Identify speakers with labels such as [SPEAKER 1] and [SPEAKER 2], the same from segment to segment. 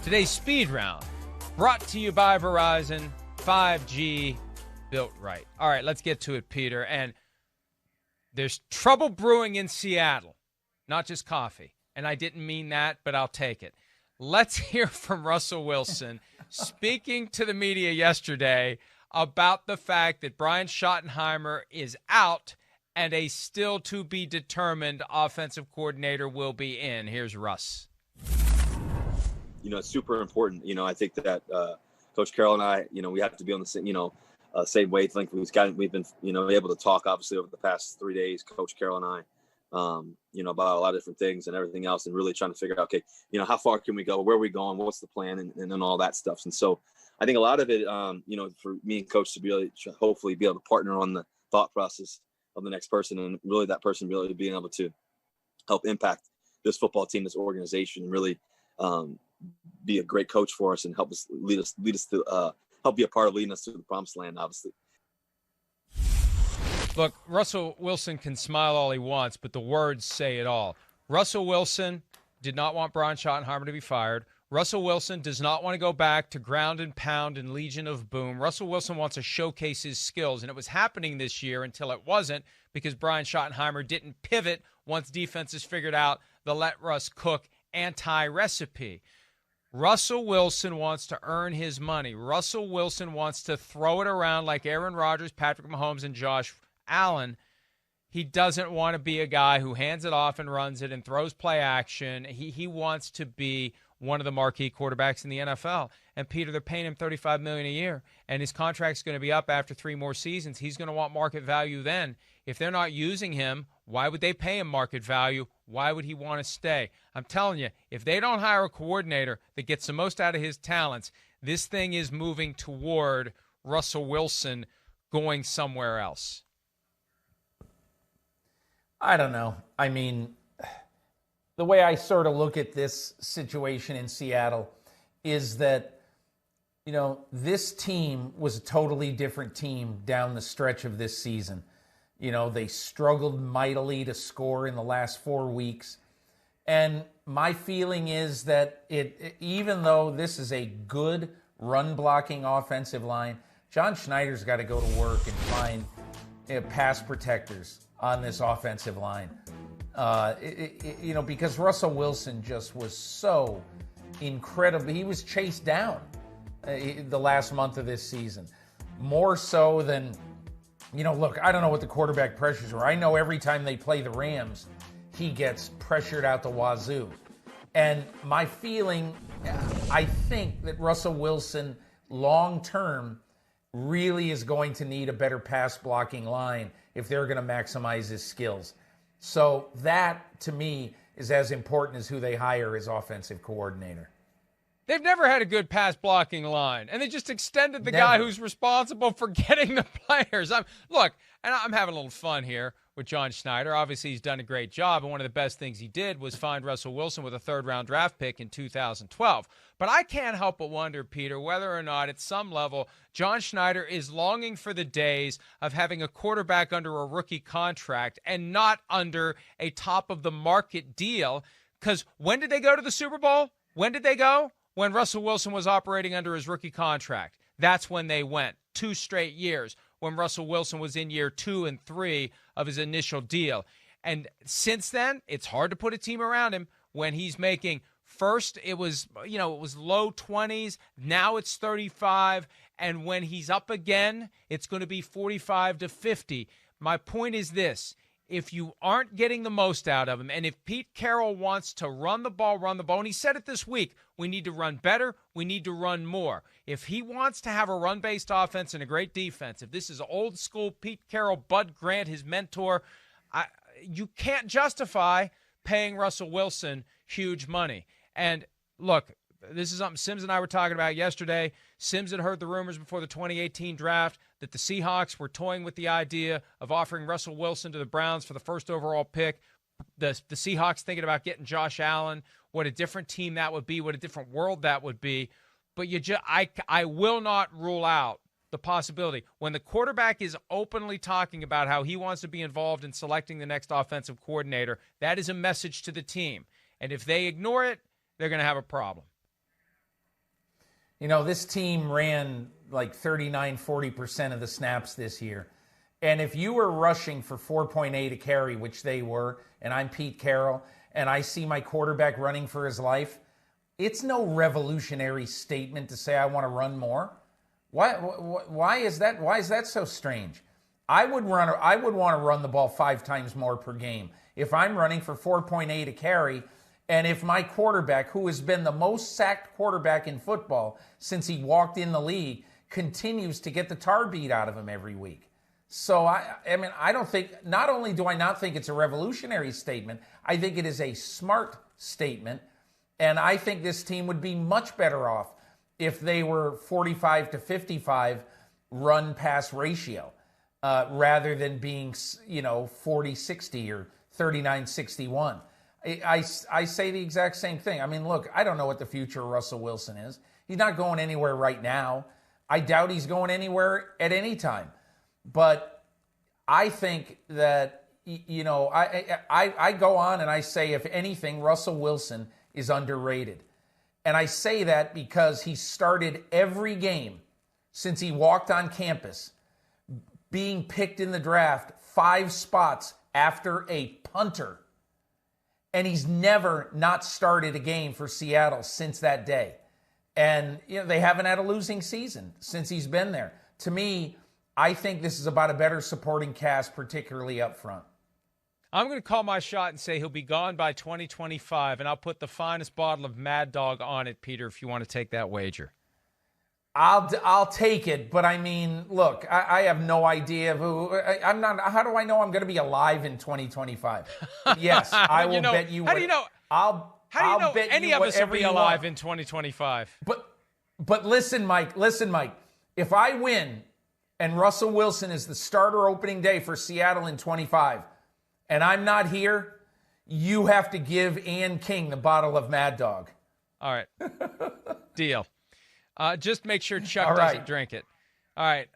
[SPEAKER 1] Today's speed round brought to you by Verizon. 5G built right. All right, let's get to it, Peter. And there's trouble brewing in Seattle, not just coffee. And I didn't mean that, but I'll take it. Let's hear from Russell Wilson speaking to the media yesterday about the fact that Brian Schottenheimer is out and a still-to-be-determined offensive coordinator will be in. Here's Russ.
[SPEAKER 2] It's super important. I think that Coach Carroll and I, we have to be on the same, same wavelength. We've been, able to talk obviously over the past 3 days, Coach Carroll and I, about a lot of different things and everything else, and really trying to figure out, okay, how far can we go? Where are we going? What's the plan? And all that stuff. And so I think a lot of it, for me and Coach to be able to hopefully be able to partner on the thought process of the next person, and really that person really being able to help impact this football team, this organization, and really be a great coach for us and help us lead us to help be a part of leading us to the promised land, obviously.
[SPEAKER 1] Look, Russell Wilson can smile all he wants, but the words say it all. Russell Wilson did not want Brian Schottenheimer to be fired. Russell Wilson does not want to go back to ground and pound and Legion of Boom. Russell Wilson wants to showcase his skills, and it was happening this year until it wasn't, because Brian Schottenheimer didn't pivot once defenses figured out the let Russ cook anti-recipe. Russell Wilson wants to earn his money. Russell Wilson wants to throw it around like Aaron Rodgers, Patrick Mahomes, and Josh Allen. He doesn't want to be a guy who hands it off and runs it and throws play action. He wants to be one of the marquee quarterbacks in the NFL. And, Peter, they're paying him $35 million a year, and his contract's going to be up after 3 more seasons. He's going to want market value then. If they're not using him, why would they pay him market value? Why would he want to stay? I'm telling you, if they don't hire a coordinator that gets the most out of his talents, this thing is moving toward Russell Wilson going somewhere else.
[SPEAKER 3] I don't know. I mean, the way I sort of look at this situation in Seattle is that, this team was a totally different team down the stretch of this season. They struggled mightily to score in the last 4 weeks. And my feeling is that even though this is a good run-blocking offensive line, John Schneider's got to go to work and find pass protectors on this offensive line. Because Russell Wilson just was so incredible. He was chased down the last month of this season. More so than, look, I don't know what the quarterback pressures were. I know every time they play the Rams, he gets pressured out the wazoo. And my feeling, I think that Russell Wilson long-term really is going to need a better pass blocking line if they're going to maximize his skills. So that, to me, is as important as who they hire as offensive coordinator.
[SPEAKER 1] They've never had a good pass blocking line, and they just extended the guy who's responsible for getting the players. I'm having a little fun here with John Schneider. Obviously, he's done a great job, and one of the best things he did was find Russell Wilson with a 3rd-round draft pick in 2012. But I can't help but wonder, Peter, whether or not at some level John Schneider is longing for the days of having a quarterback under a rookie contract and not under a top-of-the-market deal. Because when did they go to the Super Bowl? When did they go? When Russell Wilson was operating under his rookie contract. That's when they went. 2 straight years when Russell Wilson was in year 2 and 3 of his initial deal. And since then, it's hard to put a team around him when he's making, first it was low 20s, now it's 35, and when he's up again, it's going to be 45 to 50. My point is this. If you aren't getting the most out of him, and if Pete Carroll wants to run the ball, and he said it this week, we need to run better, we need to run more. If he wants to have a run-based offense and a great defense, if this is old school Pete Carroll, Bud Grant, his mentor, you can't justify paying Russell Wilson huge money. And look, this is something Sims and I were talking about yesterday. Sims had heard the rumors before the 2018 draft that the Seahawks were toying with the idea of offering Russell Wilson to the Browns for the 1st overall pick. The Seahawks thinking about getting Josh Allen. What a different team that would be. What a different world that would be. But I will not rule out the possibility. When the quarterback is openly talking about how he wants to be involved in selecting the next offensive coordinator, that is a message to the team. And if they ignore it, they're going to have a problem.
[SPEAKER 3] This team ran like 39-40% of the snaps this year. And if you were rushing for 4.8 a carry, which they were, and I'm Pete Carroll, and I see my quarterback running for his life, it's no revolutionary statement to say I want to run more. Why is that? Why is that so strange? I would want to run the ball 5 times more per game if I'm running for 4.8 a carry, and if my quarterback, who has been the most sacked quarterback in football since he walked in the league, continues to get the tar beat out of him every week. So I don't think. Not only do I not think it's a revolutionary statement, I think it is a smart statement, and I think this team would be much better off if they were 45-55 run-pass ratio, rather than being, 40-60 or 39-61. I say the exact same thing. I mean, look, I don't know what the future of Russell Wilson is. He's not going anywhere right now. I doubt he's going anywhere at any time. But I think that, I go on and I say, if anything, Russell Wilson is underrated. And I say that because he started every game since he walked on campus being picked in the draft 5 spots after a punter. And he's never not started a game for Seattle since that day. And they haven't had a losing season since he's been there. To me, I think this is about a better supporting cast, particularly up front.
[SPEAKER 1] I'm going to call my shot and say he'll be gone by 2025, and I'll put the finest bottle of Mad Dog on it, Peter, if you want to take that wager.
[SPEAKER 3] I'll take it, but I mean, look, I have no idea I'm not. How do I know I'm going to be alive in 2025? Yes, I will bet you.
[SPEAKER 1] How do you know? How do you know any of us will be alive in 2025?
[SPEAKER 3] But listen, Mike. If I win and Russell Wilson is the starter opening day for Seattle in 25, and I'm not here, you have to give Ann King the bottle of Mad Dog.
[SPEAKER 1] All right, deal. Just make sure Chuck doesn't drink it. All right.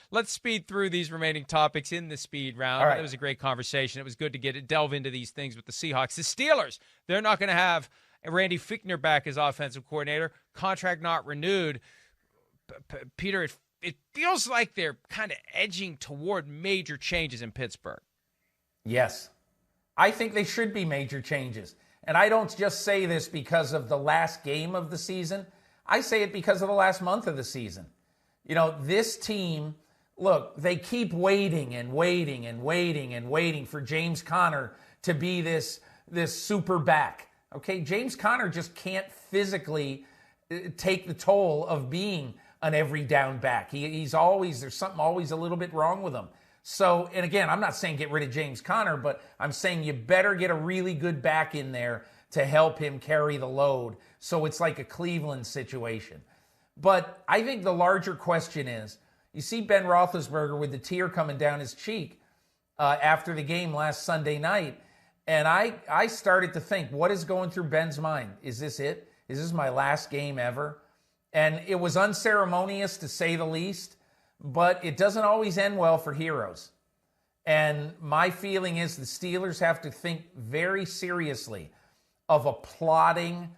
[SPEAKER 1] Let's speed through these remaining topics in the speed round. Right. It was a great conversation. It was good to delve into these things with the Seahawks. The Steelers, they're not going to have Randy Fichtner back as offensive coordinator. Contract not renewed. Peter, it feels like they're kind of edging toward major changes in Pittsburgh.
[SPEAKER 3] Yes. I think they should be major changes. And I don't just say this because of the last game of the season. I say it because of the last month of the season. This team, look, they keep waiting for James Conner to be this super back. Okay, James Conner just can't physically take the toll of being an every down back. There's something always a little bit wrong with him. So, and again, I'm not saying get rid of James Conner, but I'm saying you better get a really good back in there to help him carry the load. So it's like a Cleveland situation. But I think the larger question is, you see Ben Roethlisberger with the tear coming down his cheek after the game last Sunday night. And I started to think, what is going through Ben's mind? Is this it? Is this my last game ever? And it was unceremonious, to say the least. But it doesn't always end well for heroes. And my feeling is the Steelers have to think very seriously of a plodding,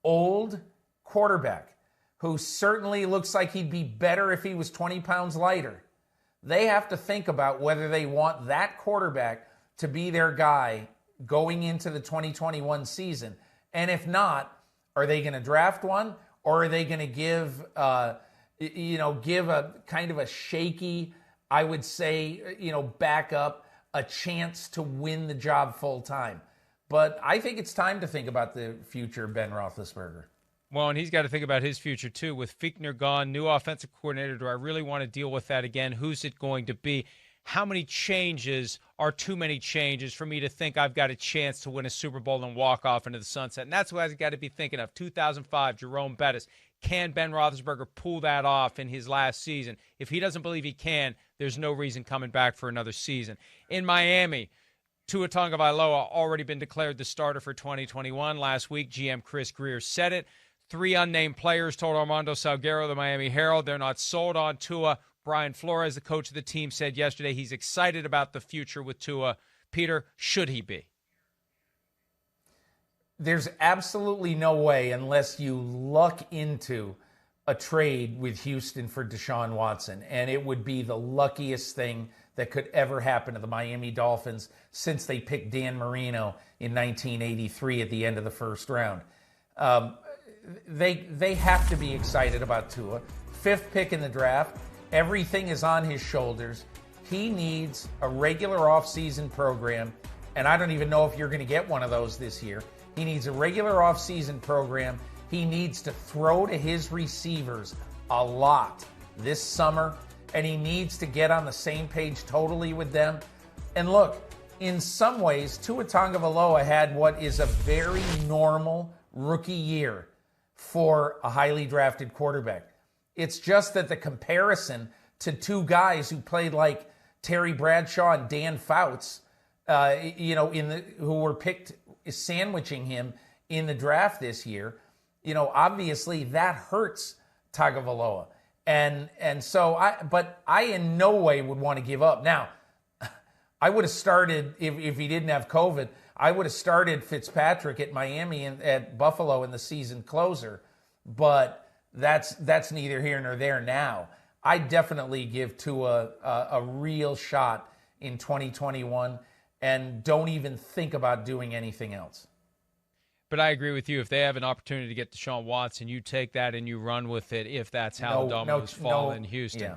[SPEAKER 3] old quarterback who certainly looks like he'd be better if he was 20 pounds lighter. They have to think about whether they want that quarterback to be their guy going into the 2021 season. And if not, are they going to draft one, or are they going to give a kind of a shaky, I would say, backup a chance to win the job full time? But I think it's time to think about the future of Ben Roethlisberger.
[SPEAKER 1] Well, and he's got to think about his future, too. With Fichtner gone, new offensive coordinator, do I really want to deal with that again? Who's it going to be? How many changes are too many changes for me to think I've got a chance to win a Super Bowl and walk off into the sunset? And that's what I've got to be thinking of. 2005, Jerome Bettis. Can Ben Roethlisberger pull that off in his last season? If he doesn't believe he can, there's no reason coming back for another season. In Miami, Tua Tagovailoa already been declared the starter for 2021. Last week, GM Chris Greer said it. 3 unnamed players told Armando Salguero, the Miami Herald, they're not sold on Tua. Brian Flores, the coach of the team, said yesterday he's excited about the future with Tua. Peter, should he be?
[SPEAKER 3] there's absolutely no way, unless you luck into a trade with Houston for Deshaun Watson, and it would be the luckiest thing that could ever happen to the Miami Dolphins since they picked Dan Marino in 1983 at the end of the first round. They have to be excited about Tua. 5th pick in the draft. Everything is on his shoulders. He needs a regular offseason program, and I don't even know if you're going to get one of those this year. He needs a regular offseason program. He needs to throw to his receivers a lot this summer, and he needs to get on the same page totally with them. And look, in some ways, Tua Tagovailoa had what is a very normal rookie year for a highly drafted quarterback. It's just that the comparison to two guys who played like Terry Bradshaw and Dan Fouts, who were picked sandwiching him in the draft this year, obviously that hurts Tagovailoa. And so I in no way would want to give up. Now, I would have started, if he didn't have COVID, I would have started Fitzpatrick at Miami and at Buffalo in the season closer, but that's neither here nor there now. I definitely give Tua a real shot in 2021 and don't even think about doing anything else.
[SPEAKER 1] But I agree with you. If they have an opportunity to get Deshaun Watson, you take that and you run with it if that's how the dominoes fall in Houston.
[SPEAKER 3] Yeah.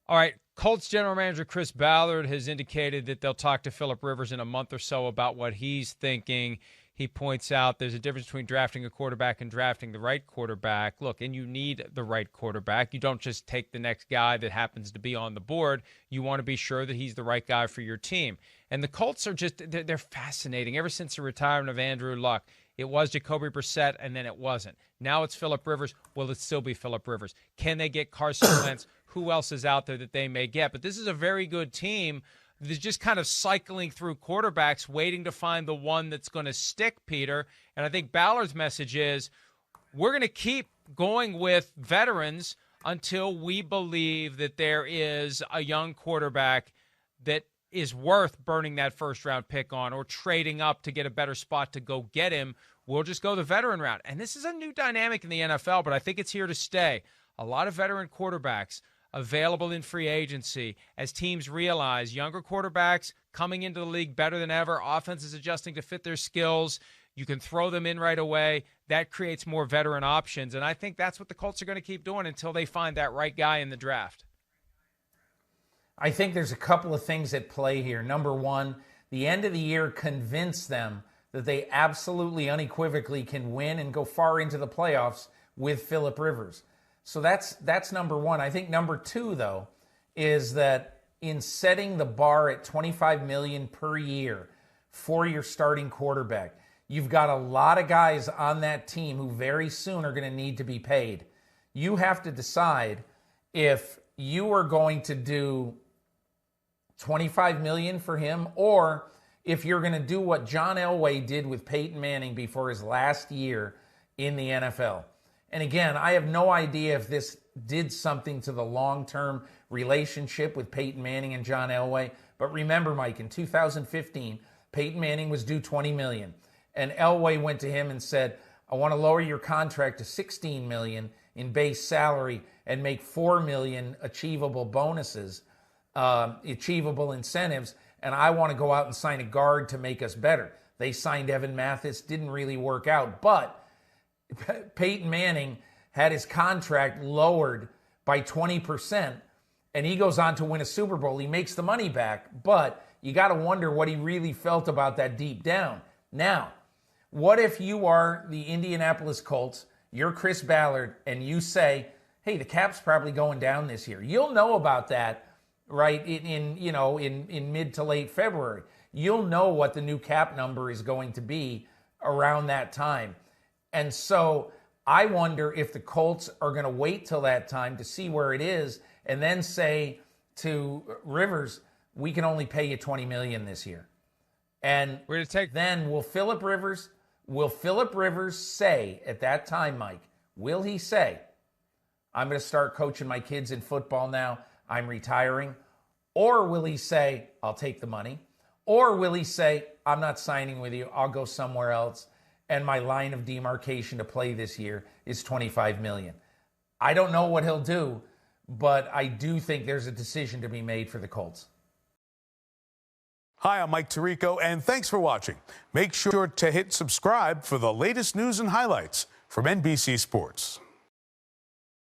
[SPEAKER 1] All right. Colts general manager Chris Ballard has indicated that they'll talk to Phillip Rivers in a month or so about what he's thinking. He points out there's a difference between drafting a quarterback and drafting the right quarterback. Look, and you need the right quarterback. You don't just take the next guy that happens to be on the board. You want to be sure that he's the right guy for your team. And the Colts are they're fascinating. Ever since the retirement of Andrew Luck, it was Jacoby Brissett, and then it wasn't. Now it's Phillip Rivers. Will it still be Phillip Rivers? Can they get Carson Wentz? Who else is out there that they may get? But this is a very good team. They're just kind of cycling through quarterbacks, waiting to find the one that's going to stick, Peter. And I think Ballard's message is we're going to keep going with veterans until we believe that there is a young quarterback that is worth burning that first-round pick on or trading up to get a better spot to go get him. We'll just go the veteran route. And this is a new dynamic in the NFL, but I think it's here to stay. A lot of veteran quarterbacks available in free agency as teams realize younger quarterbacks coming into the league better than ever, offenses adjusting to fit their skills. You can throw them in right away. That creates more veteran options, and I think that's what the Colts are going to keep doing until they find that right guy in the draft.
[SPEAKER 3] I think there's a couple of things at play here. Number one, the end of the year convinced them that they absolutely unequivocally can win and go far into the playoffs with Phillip Rivers. So that's number one. I think number two, though, is that in setting the bar at $25 million per year for your starting quarterback, you've got a lot of guys on that team who very soon are going to need to be paid. You have to decide if you are going to do $25 million for him, or if you're going to do what John Elway did with Peyton Manning before his last year in the NFL. And again, I have no idea if this did something to the long-term relationship with Peyton Manning and John Elway. But remember, Mike, in 2015, Peyton Manning was due $20 million. And Elway went to him and said, I want to lower your contract to $16 million in base salary and make $4 million achievable bonuses, achievable incentives. And I want to go out and sign a guard to make us better. They signed Evan Mathis, didn't really work out. But Peyton Manning had his contract lowered by 20%, and he goes on to win a Super Bowl. He makes the money back, but you got to wonder what he really felt about that deep down. Now, what if you are the Indianapolis Colts, you're Chris Ballard, and you say, hey, the cap's probably going down this year. You'll know about that, right, in mid to late February. You'll know what the new cap number is going to be around that time. And so I wonder if the Colts are going to wait till that time to see where it is and then say to Rivers, we can only pay you $20 million this year. And then will Phillip Rivers say at that time, Mike, will he say, I'm going to start coaching my kids in football now, I'm retiring? Or will he say, I'll take the money? Or will he say, I'm not signing with you, I'll go somewhere else, and my line of demarcation to play this year is $25 million. I don't know what he'll do, but I do think there's a decision to be made for the Colts.
[SPEAKER 4] Hi, I'm Mike Tirico, and thanks for watching. Make sure to hit subscribe for the latest news and highlights from NBC Sports.